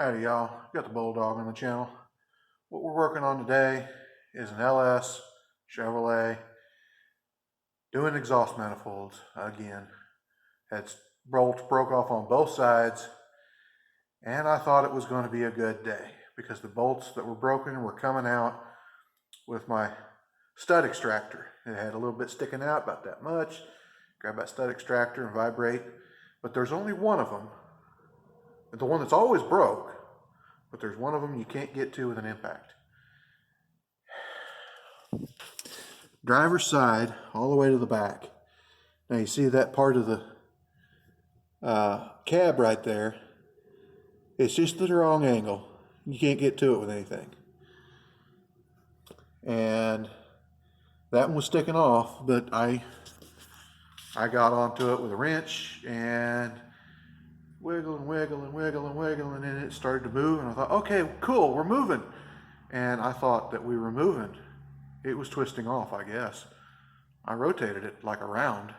Howdy y'all, got the Bulldog on the channel. What we're working on today is an LS Chevrolet doing exhaust manifolds again. It's bolts broke off on both sides, and I thought it was going to be a good day because the bolts that were broken were coming out with my stud extractor. It had a little bit sticking out, about that much. Grab that stud extractor and vibrate, but there's only one of them. The one that's always broke, but there's one of them you can't get to with an impact. Driver's side all the way to the back. Now you see that part of the cab right there. It's just the wrong angle. You can't get to it with anything. And that one was sticking off, but I got onto it with a wrench and wiggling, and it started to move, and I thought, okay, cool, we're moving. And I thought that we were moving. It was twisting off, I guess. I rotated it like around,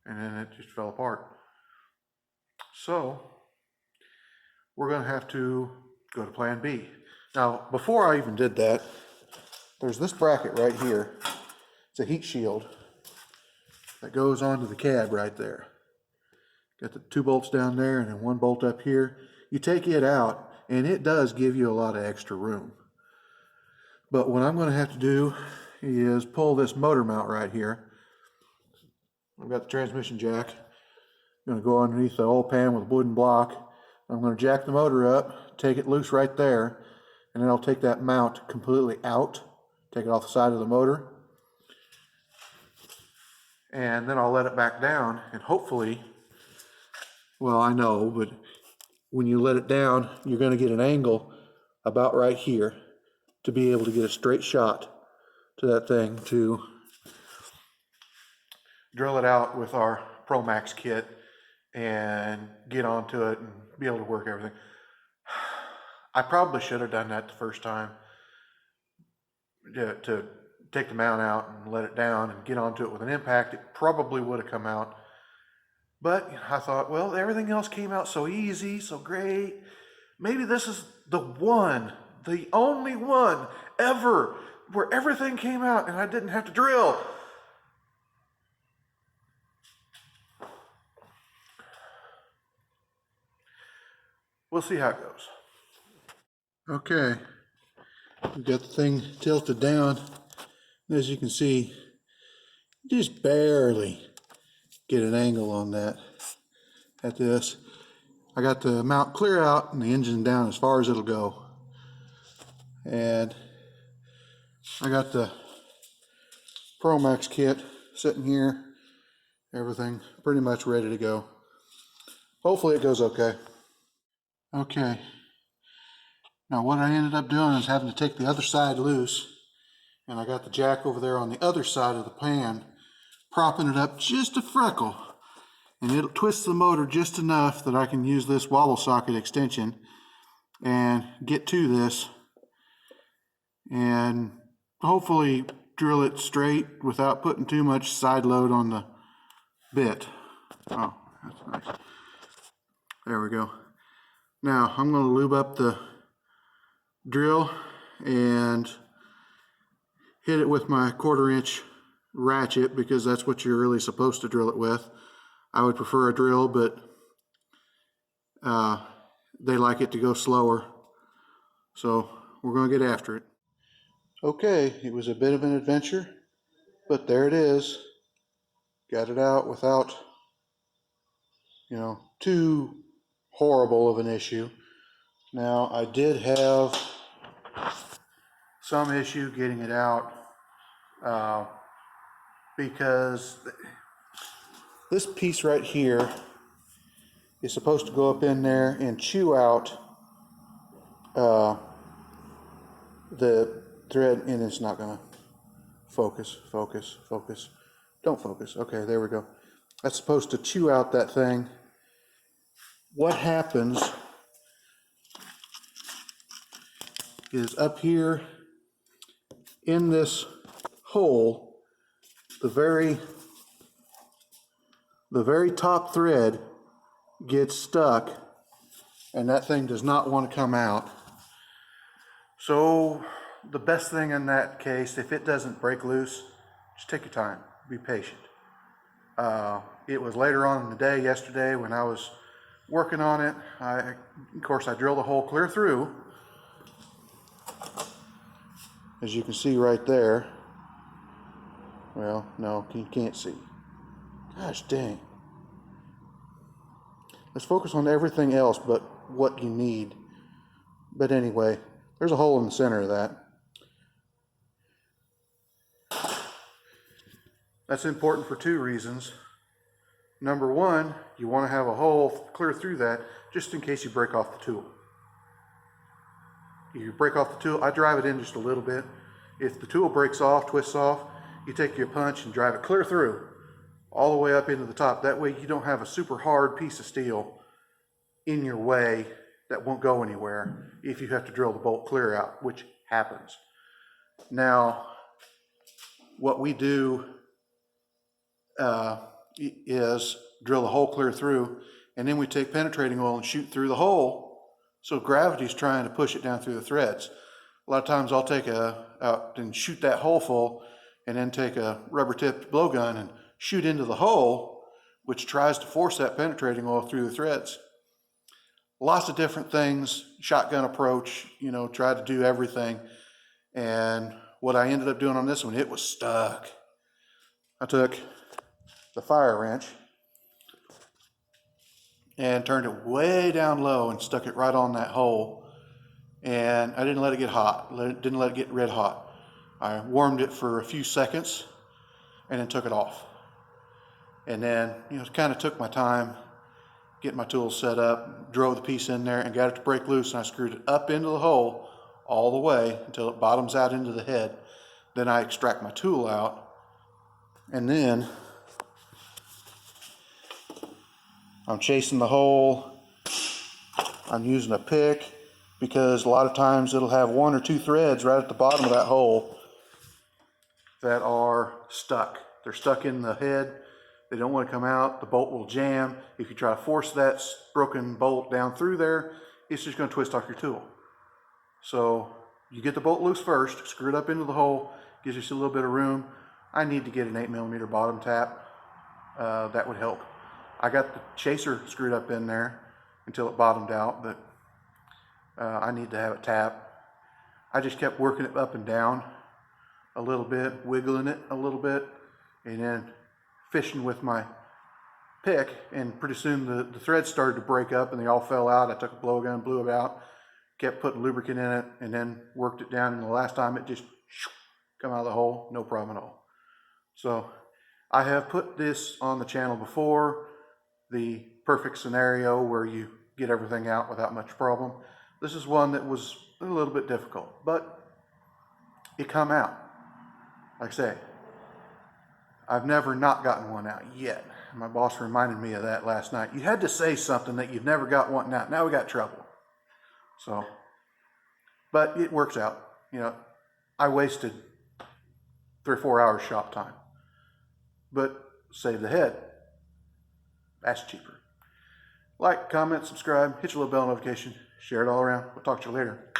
and then it just fell apart. So we're going to have to go to plan B. Now, before I even did that, there's this bracket right here. It's a heat shield that goes onto the cab right there. Got the 2 bolts down there and then 1 bolt up here. You take it out and it does give you a lot of extra room. But what I'm going to have to do is pull this motor mount right here. I've got the transmission jack. I'm going to go underneath the oil pan with a wooden block. I'm going to jack the motor up, take it loose right there, and then I'll take that mount completely out, take it off the side of the motor, and then I'll let it back down, and hopefully, well, I know, but when you let it down, you're going to get an angle about right here to be able to get a straight shot to that thing to drill it out with our Pro Max kit and get onto it and be able to work everything. I probably should have done that the first time to take the mount out and let it down and get onto it with an impact. It probably would have come out. But I thought, well, everything else came out so easy, so great. Maybe this is the one, the only one ever where everything came out and I didn't have to drill. We'll see how it goes. Okay, we've got the thing tilted down. As you can see, just barely get an angle on that at this. I got the mount clear out and the engine down as far as it'll go. And I got the Pro Max kit sitting here. Everything pretty much ready to go. Hopefully it goes okay. Okay. Now what I ended up doing is having to take the other side loose. And I got the jack over there on the other side of the pan, propping it up just a freckle. And it'll twist the motor just enough that I can use this wobble socket extension and get to this and hopefully drill it straight without putting too much side load on the bit. Oh, that's nice. There we go. Now I'm going to lube up the drill and hit it with my 1/4 inch ratchet because that's what you're really supposed to drill it with. I would prefer a drill, but they like it to go slower. So we're going to get after it. Okay, it was a bit of an adventure, but there it is. Got it out without, too horrible of an issue. Now, I did have some issue getting it out because this piece right here is supposed to go up in there and chew out the thread, and it's not going to focus. Don't focus. Okay, there we go. That's supposed to chew out that thing. What happens is up here in this hole, the very top thread gets stuck and that thing does not want to come out. So the best thing in that case, if it doesn't break loose, just take your time, be patient. It was later on in the day yesterday when I was working on it. Of course, I drilled a hole clear through, as you can see right there. Well, no, you can't see. Gosh dang. Let's focus on everything else but what you need. But anyway, there's a hole in the center of that. That's important for two reasons. Number one, you want to have a hole clear through that just in case you break off the tool. You break off the tool, I drive it in just a little bit. If the tool breaks off, twists off, you take your punch and drive it clear through, all the way up into the top. That way you don't have a super hard piece of steel in your way that won't go anywhere if you have to drill the bolt clear out, which happens. Now, what we do is drill the hole clear through, and then we take penetrating oil and shoot through the hole, so gravity's trying to push it down through the threads. A lot of times I'll take out and shoot that hole full, and then take a rubber tipped blowgun and shoot into the hole, which tries to force that penetrating oil through the threads. Lots of different things, shotgun approach, you know, try to do everything. And what I ended up doing on this one, it was stuck. I took the fire wrench and turned it way down low and stuck it right on that hole. And I didn't let it get hot, didn't let it get red hot. I warmed it for a few seconds and then took it off. And then, you know, kind of took my time, getting my tools set up, drove the piece in there and got it to break loose, and I screwed it up into the hole all the way until it bottoms out into the head. Then I extract my tool out, and then I'm chasing the hole. I'm using a pick because a lot of times it'll have one or two threads right at the bottom of that hole that are stuck. They're stuck in the head. They don't want to come out. The bolt will jam. If you try to force that broken bolt down through there, it's just going to twist off your tool. So you get the bolt loose first, screw it up into the hole, gives you a little bit of room. I need to get an 8mm bottom tap. That would help. I got the chaser screwed up in there until it bottomed out, but I need to have it tap. I just kept working it up and down a little bit, wiggling it a little bit, and then fishing with my pick, and pretty soon the threads started to break up and they all fell out. I took a blowgun, blew it out, kept putting lubricant in it, and then worked it down, and the last time it just come out of the hole, no problem at all. So I have put this on the channel before, the perfect scenario where you get everything out without much problem. This is one that was a little bit difficult, but it come out. Like I say, I've never not gotten one out yet. My boss reminded me of that last night. You had to say something that you've never got one out. Now we got trouble. So, but it works out. You know, I wasted 3 or 4 hours shop time, but save the head. That's cheaper. Like, comment, subscribe, hit your little bell notification, share it all around. We'll talk to you later.